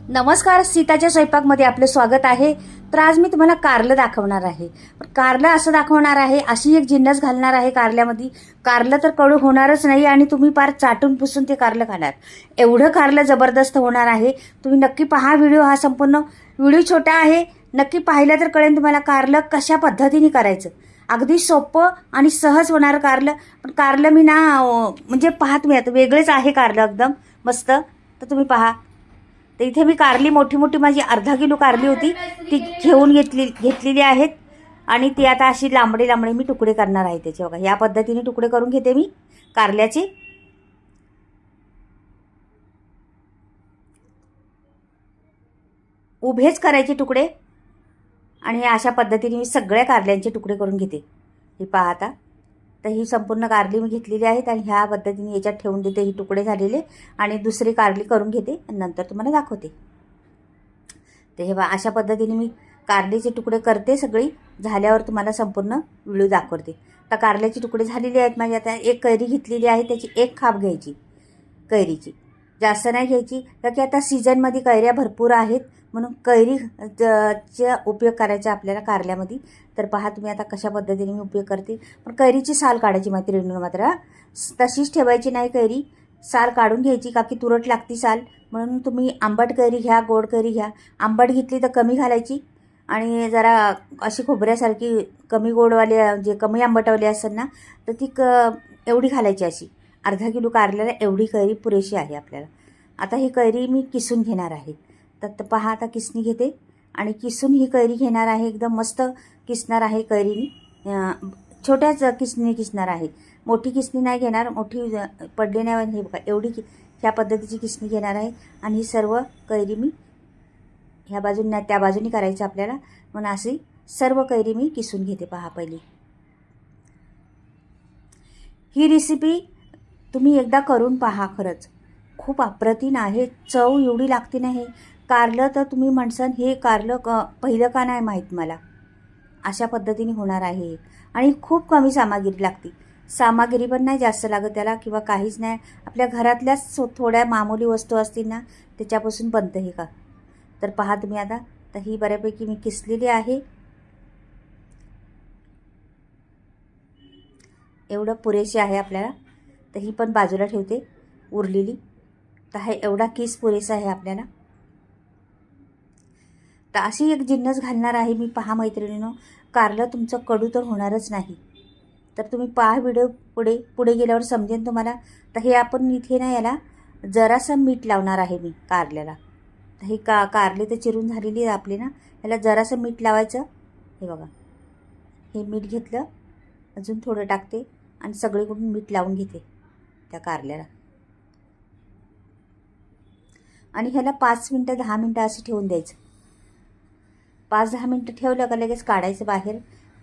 नमस्कार, सीताच्या स्वयंपाकमध्ये आपलं स्वागत आहे. तर आज मी तुम्हाला कारलं दाखवणार आहे. कारलं असं दाखवणार आहे, अशी एक जिन्नस घालणार आहे कारल्यामध्ये. कारलं तर कडू होणारच नाही आणि तुम्ही पार चाटून पुसून ते कारलं खाणार. एवढं कारलं जबरदस्त होणार आहे. तुम्ही नक्की पहा व्हिडिओ. हा संपूर्ण व्हिडिओ छोटा आहे, नक्की पाहिलं तर कळेल तुम्हाला कारलं कशा पद्धतीने करायचं. अगदी सोपं आणि सहज होणार कारलं. पण कारलं मी ना म्हणजे पहा तुम्ही, आता वेगळेच आहे कारलं एकदम मस्त. तर तुम्ही पहा. तर इथे मी कारली मोठी मोठी माझी अर्धा किलो कारली होती, ती घेतलेली आहेत आणि ती आता अशी लांबडे लांबडे मी तुकडे करणार आहे त्याचे. बघा, या पद्धतीने तुकडे करून घेते मी कारल्याचे. उभेच करायचे तुकडे आणि अशा पद्धतीने मी सगळ्या कारल्यांचे तुकडे करून घेते. हे पहा आता. तर ही संपूर्ण कारली मी घेतलेली आहेत आणि ह्या पद्धतीने याच्यात ठेवून देते ही तुकडे झालेले. आणि दुसरी कारली करून घेते आणि नंतर तुम्हाला दाखवते. तर हे बघा, अशा पद्धतीने मी कारलीचे तुकडे करते. सगळी झाल्यावर तुम्हाला संपूर्ण व्हिडिओ दाखवते. तर कारल्याचे तुकडे झालेले आहेत माझी. आता एक कैरी घेतलेली आहे, त्याची एक खाप घ्यायची कैरीची, जास्त नाही घ्यायची. कारण की आता सीझनमध्ये कैऱ्या भरपूर आहेत, म्हणून कैरीचा उपयोग करायचा आपल्याला कारल्यामध्ये. तर पहा तुम्ही आता कशा पद्धतीने मी उपयोग करते. पण कैरीची साल काढायची मैत्रिणींनो, मात्र तशीच ठेवायची नाही. कैरी साल काढून घ्यायची, का की तुरट लागती साल. म्हणून तुम्ही आंबट कैरी घ्या, गोड कैरी घ्या. आंबट घेतली तर कमी घालायची आणि जरा अशी खोबऱ्यासारखी कमी गोडवाली, जे कमी आंबटवाली असेल ना, तर ती एवढी घालायची. अशी अर्धा किलो कारल्याला एवढी कैरी पुरेशी आहे आपल्याला. आता ही कैरी मी किसून घेणार आहे. तर पहा, आता किसणी घेते आणि किसून ही कैरी घेणार आहे. एकदम मस्त किसणार आहे कैरीनी. छोट्याच किसणी किसणार आहे, मोठी किसणी नाही घेणार. मोठी पडली नाही. हे बघा, एवढी ह्या पद्धतीची किसणी घेणार आहे. आणि ही सर्व कैरी मी ह्या बाजूने त्या बाजूने करायचं आपल्याला. म्हणून अशी सर्व कैरी मी किसून घेते. पहा, पहिली ही रेसिपी तुम्ही एकदा करून पहा. खरंच खूप अप्रतिम आहे. चव एवढी लागते ना. हे कारलं तर तुम्ही म्हणसान हे कारलं पहिलं का नाही माहीत मला. अशा पद्धतीने होणार आहे आणि खूप कमी सामग्री लागते. सामग्री पण नाही जास्त लागत त्याला, किंवा काहीच नाही. आपल्या घरातल्याच थोड्या मामूली वस्तू असतील ना, त्याच्यापासून बनतं हे का. तर पहा तुम्ही आता. तर ही बऱ्यापैकी मी किसलेली आहे. एवढं पुरेशी आहे आपल्याला. तर ही पण बाजूला ठेवते उरलेली. तर हा एवढा किस पुरेसा आहे आपल्याला. तर अशी एक जिन्नस घालणार आहे मी. पहा मैत्रिणींनो, कारलं तुमचं कडू तर होणारच नाही. तर तुम्ही पहा व्हिडिओ. पुढे गेल्यावर समजेल तुम्हाला. तर हे आपण इथे ना याला जरासं मीठ लावणार आहे मी कारल्याला. तर हे कारले तर चिरून झालेली आहे आपली ना, याला जरासं मीठ लावायचं. हे बघा, हे मीठ घेतलं, अजून थोडं टाकते आणि सगळीकडून मीठ लावून घेते त्या कारल्याला. आणि ह्याला 5 मिनटं 10 मिनटं असं ठेवून द्यायचं. 5-10 मिनटं ठेवलं का लगेच काढायचं बाहेर.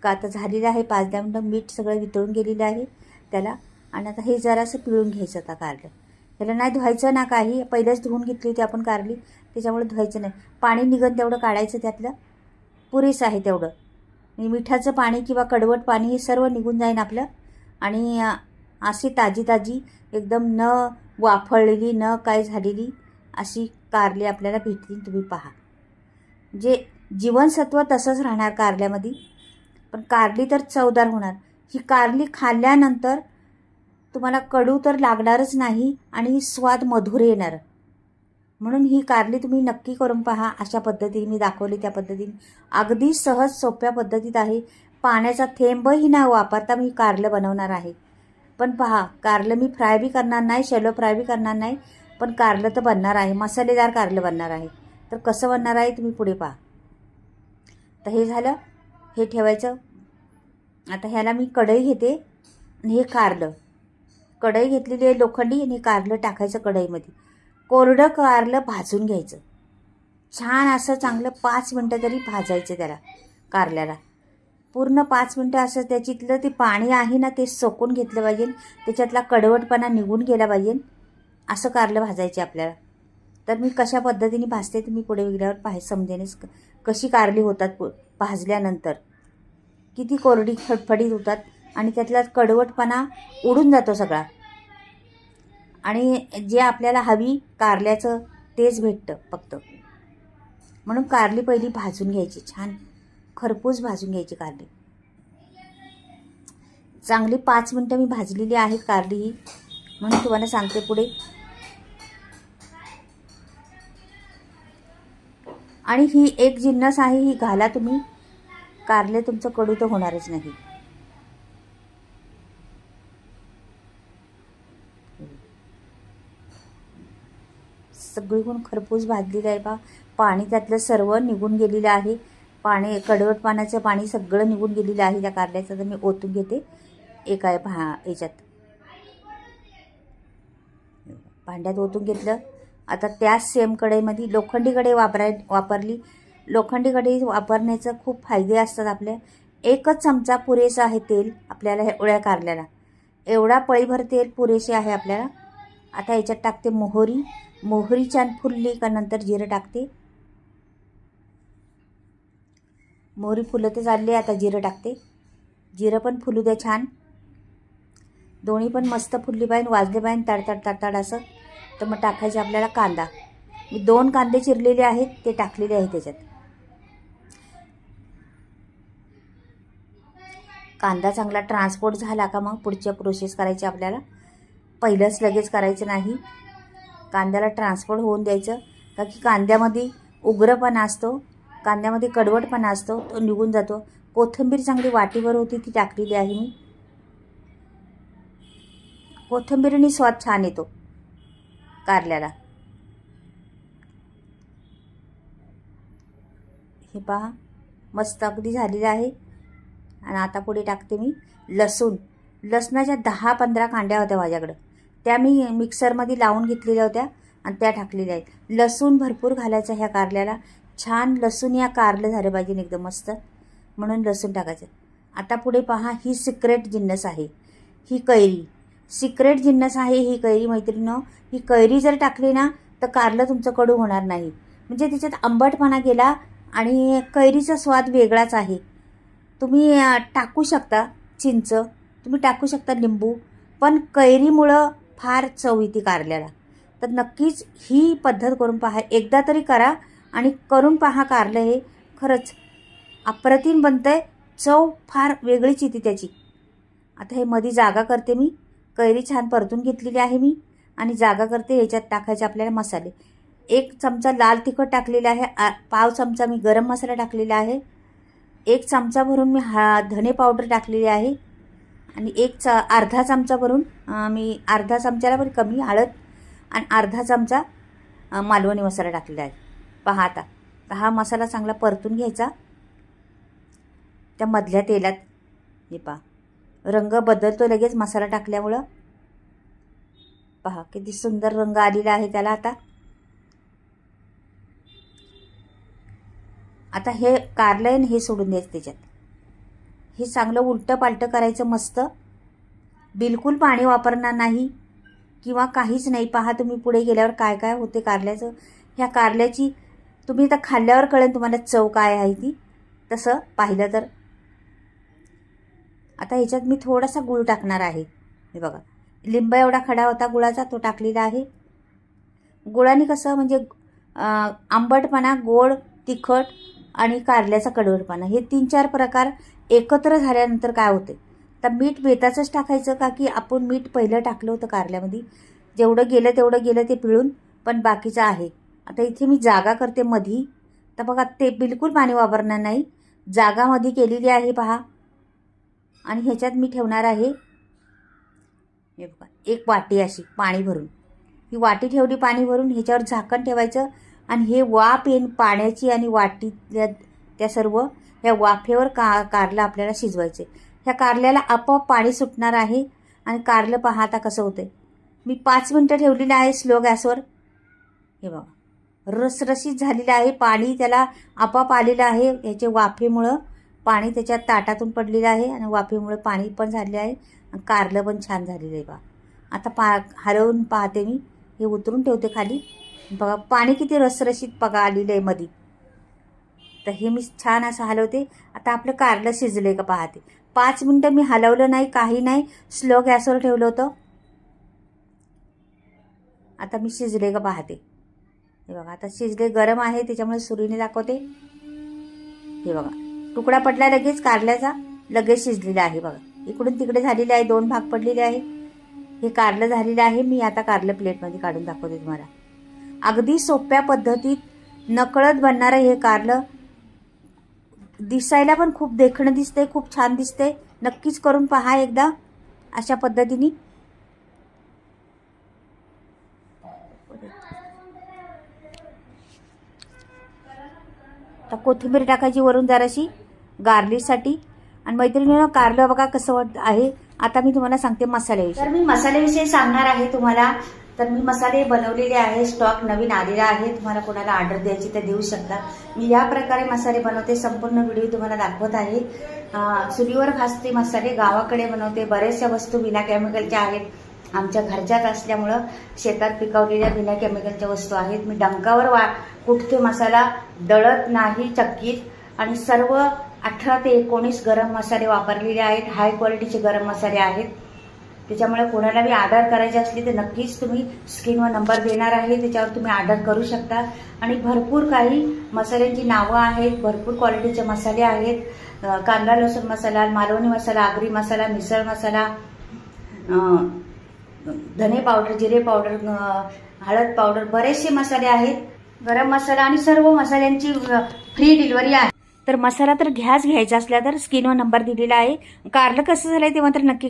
का आता झालेलं आहे 5-10 मिनटं. मीठ सगळं वितळून गेलेलं आहे त्याला. आणि आता हे जरासं पिळून घ्यायचं आता कारलं. ह्याला नाही धुवायचं ना काही, पहिलेच धुवून घेतली होती आपण कारली, त्याच्यामुळे धुवायचं नाही. पाणी निघन तेवढं काढायचं त्यातलं, पुरेसं आहे तेवढं. आणि मिठाचं पाणी किंवा कडवट पाणी हे सर्व निघून जाईन आपलं. आणि अशी ताजी ताजी एकदम न वाफळलेली न काय झालेली अशी कारली आपल्याला भेटतील. तुम्ही पहा, जे जीवनसत्व तसंच राहणार कारल्यामध्ये. पण कारली तर चवदार होणार. ही कारली खाल्ल्यानंतर तुम्हाला कडू तर लागणारच नाही आणि स्वाद मधुर येणार. म्हणून ही कारली तुम्ही नक्की करून पहा. अशा पद्धतीने मी दाखवली त्या पद्धतीने अगदी सहज सोप्या पद्धतीत आहे. पाण्याचा थेंबही न वापरता मी कारलं बनवणार आहे. पण पहा, कारलं मी फ्राय बी करणार नाही, शॅलो फ्राय बी करणार नाही. पण कारलं तर बनणार आहे, मसालेदार कारलं बनणार आहे. तर कसं बनणार आहे तुम्ही पुढे पहा. तर हे झालं, हे ठेवायचं. आता ह्याला मी कढई घेते आणि हे कढई घेतलेली आहे लोखंडी, आणि कारलं टाकायचं कढईमध्ये. कोरडं कारलं भाजून घ्यायचं छान असं चांगलं. 5 मिनटं तरी भाजायचं त्याला कारल्याला. पूर्ण 5 मिनटं असं त्याच्यातलं ते पाणी आहे ना ते सोकून घेतलं पाहिजे. त्याच्यातला कडवटपणा निघून गेला पाहिजे. असं कारलं भाजायचे आपल्याला. तर मी कशा पद्धतीने भाजते तुम्ही पुढे गेल्यावर समजेनच कशी कारली होतात भाजल्यानंतर. किती कोरडी फडफडीत होतात आणि त्यातला कडवटपणा उडून जातो सगळा. आणि जे आपल्याला हवी कारल्याचं तेच भेटतं फक्त. म्हणून कारली पहिली भाजून घ्यायची, छान खरपूस भाजून घ्यायची कारली. चांगली 5 मिनटं मी भाजलेली आहेत कारली ही, म्हणून तुम्हाला सांगते पुढे. आणि ही एक जिन्नस आहे, ही घाला तुम्ही, कारले तुमचं कडू तर होणारच नाही. सगळीकडून खरपूस भाजलेलं आहे बा. पाणी त्यातलं सर्व निघून गेलेलं आहे. पाणी, कडवट पाण्याचं पाणी सगळं निघून गेलेलं आहे त्या कारल्याचं. तर मी ओतून घेते एका याच्यात, भांड्यात ओतून घेतलं. आता त्याच सेम कढईमध्ये लोखंडी कढई वापरली. लोखंडी कढई वापरण्याचं खूप फायदे असतात आपल्या. 1च चमचा पुरेसा आहे तेल आपल्याला एवढ्या कारल्याला. एवढा पळीभर तेल पुरेसे आहे आपल्याला. आता याच्यात टाकते मोहरी. मोहरी छान फुलली का नंतर जिरं टाकते. मोहरी फुलतच आली, आता जिरं टाकते. जिरं पण फुलू द्या छान. दोन्ही पण मस्त फुलली पाहिजे, वाजले पाहिजे तडतड तडतड असं. तर मग टाकायचे आपल्याला कांदा. मी 2 कांदे चिरलेले आहेत, ते टाकलेले आहेत त्याच्यात. कांदा चांगला ट्रान्सपोर्ट झाला का मग पुढच्या प्रोसेस करायची आपल्याला. पहिलंच लगेच करायचं नाही, कांद्याला ट्रान्सपोर्ट होऊन द्यायचं. का की कांद्यामध्ये उग्रपणा असतो, कांद्यामध्ये कडवटपणा असतो, तो निघून जातो. कोथिंबीर चांगली वाटीभर होती, ती टाकलेली आहे मी. कोथिंबीरनी स्वाद छान येतो कारल्याला. हे पहा मस्त अगदी झालेलं आहे. आणि आता पुढे टाकते मी लसूण. लसणाच्या 10-15 कांड्या होत्या माझ्याकडं, त्या मी मिक्सरमध्ये लावून घेतलेल्या होत्या आणि त्या टाकलेल्या आहेत. लसूण भरपूर घालायचं ह्या कारल्याला. छान लसूण या कारलं झालं पाहिजे एकदम मस्त, म्हणून लसूण टाकायचं. आता पुढे पहा, ही सिक्रेट जिन्नस आहे, ही कैरी. सिक्रेट जिन्नस आहे ही कैरी मैत्रिणींनो. ही कैरी जर टाकली ना तर कारलं तुमचं कडू होणार नाही. म्हणजे त्याच्यात आंबटपणा गेला आणि कैरीचा स्वाद वेगळाच आहे. तुम्ही टाकू शकता चिंच, तुम्ही टाकू शकता लिंबू, पण कैरीमुळं फार चव येते कारल्याला. तर नक्कीच ही पद्धत करून पहा, एकदा तरी करा आणि करून पहा. कारलं हे खरंच अप्रतिम बनतंय, चव फार वेगळीच येते त्याची. आता हे मध्ये जागा करते मी. कैरी छान परतून घेतलेली आहे मी आणि जागा करते. ह्याच्यात टाकायचे आपल्याला मसाले. 1 चमचा लाल तिखट टाकलेला आहे, पाव चमचा मी गरम मसाला टाकलेला आहे, 1 चमचा भरून मी धने पावडर टाकलेली आहे आणि अर्धा चमचा भरून मी अर्धा चमच्याला पण कमी हळद आणि अर्धा चमचा मालवणी मसाला टाकलेला आहे. पहा आता हा मसाला चांगला परतून घ्यायचा त्या मधल्या तेलात. हे पहा रंग बदलतो लगेच मसाला टाकल्यामुळं. पहा किती सुंदर रंग आलेला आहे त्याला. आता हे कारलं आहे हे सोडून द्यायचं त्याच्यात. हे चांगलं उलटं पालटं करायचं मस्त. बिलकुल पाणी वापरणार नाही किंवा काहीच नाही. पहा तुम्ही पुढे गेल्यावर काय काय होते कारल्याचं. ह्या कारल्याची तुम्ही आता खाल्ल्यावर कळेल तुम्हाला चव काय आहे ती, तसं पाहिलं तर. आता ह्याच्यात मी थोडासा गूळ टाकणार आहे. हे बघा लिंबा एवढा खडा होता गुळाचा, तो टाकलेला आहे. गुळाने कसं म्हणजे आंबटपणा, गोड, तिखट आणि कारल्याचा कडवटपणा हे 3-4 प्रकार एकत्र झाल्यानंतर काय होते. तर मीठ बेताचंच टाकायचं, का की आपण मीठ पहिलं टाकलं होतं कारल्यामध्ये. जेवढं गेलं तेवढं गेलं ते पिळून, पण बाकीचं आहे. आता इथे मी जागा करते मधी. तर बघा ते बिलकुल पाणी वापरणार नाही, जागामध्ये केलेली आहे पहा. आणि ह्याच्यात मी ठेवणार आहे हे बघा 1 वाटी अशी पाणी भरून. ही वाटी ठेवली पाणी भरून, ह्याच्यावर झाकण ठेवायचं आणि हे वाफ येईन पाण्याची आणि वाटीतल्या त्या सर्व ह्या वाफेवर कारलं आपल्याला शिजवायचे. ह्या कारल्याला आपोआप पाणी सुटणार आहे. आणि कारलं पहा आता कसं होतं. मी 5 मिनटं ठेवलेलं आहे स्लो गॅसवर. हे बघा रसरशीत झालेलं आहे, पाणी त्याला आपोआप आलेलं आहे. ह्याचे वाफेमुळं पाणी त्याच्यात ताटातून पडलेलं आहे आणि वाफेमुळे पाणी पण झाले आहे आणि कारलं पण छान झालेलं आहे. बघा आता हलवून पाहते मी, हे उतरून ठेवते खाली. बघा पाणी किती रसरशीत बघा आलेलं आहे मध्ये. तर हे मी छान असं हलवते. आता आपलं कारलं शिजलं का पाहते. 5 मिनटं मी हलवलं नाही, काही नाही, स्लो गॅसवर ठेवलं होतं. आता मी शिजले का पाहते. हे बघा आता शिजले, गरम आहे त्याच्यामुळे सुरीने दाखवते. हे बघा तुकडा पडला लगेच कारल्याचा, लगेच शिजलेला आहे बघा. इकडून तिकडे झालेले आहे, 2 भाग पडलेले आहे. हे कारलं झालेलं आहे. मी आता कारलं प्लेटमध्ये काढून दाखवते तुम्हाला. अगदी सोप्या पद्धतीत नकळत बनणारं हे कारलं, दिसायला पण खूप देखणं दिसते, खूप छान दिसते. नक्कीच करून पहा एकदा अशा पद्धतीने. आता कोथिंबीर टाकायची वरून जराशी गार्लिशसाठी. आणि मैत्रिणींनो, कारलं बघा कसं आहे. आता मी तुम्हाला सांगते मसाल्याविषयी. तर मी मसाल्याविषयी सांगणार आहे तुम्हाला. तर मी मसाले बनवलेले आहे, स्टॉक नवीन आलेला आहे. तुम्हाला कोणाला ऑर्डर द्यायची तर देऊ शकता. मी या प्रकारे मसाले बनवते, संपूर्ण व्हिडिओ तुम्हाला दाखवत आहे. चुलीवर भाजते मसाले, गावाकडे बनवते. बऱ्याचशा वस्तू बिना केमिकलच्या आहेत, आमच्या घरच्याच असल्यामुळं शेतात पिकवलेल्या बिना केमिकलच्या वस्तू आहेत. मी डंकावर कुठते मसाला, दळत नाही चक्कीत. आणि सर्व 18 ते 19 गरम मसाले वापरलेले आहेत. हाय क्वालिटीचे गरम मसाले आहेत. त्याच्यामुळे कोणाला बी ऑर्डर करायची असली तर नक्कीच तुम्ही स्क्रीनवर नंबर देणार आहे, त्याच्यावर तुम्ही ऑर्डर करू शकता. आणि भरपूर काही मसाल्यांची नावं आहेत, भरपूर क्वालिटीचे मसाले आहेत. कांदा लसूण मसाला, मालवणी मसाला, आगरी मसाला, मिसळ मसाला, धने पावडर, जिरे पावडर, हळद पावडर, बरेचसे मसाले आहेत. गरम मसाला आणि सर्व मसाल्यांची फ्री डिलिव्हरी आहे. तर मसाला तर घ्यायचा असला तर स्क्रीनवर नंबर दिलेला आहे. कारलं कसं झालंय ते मात्र नक्की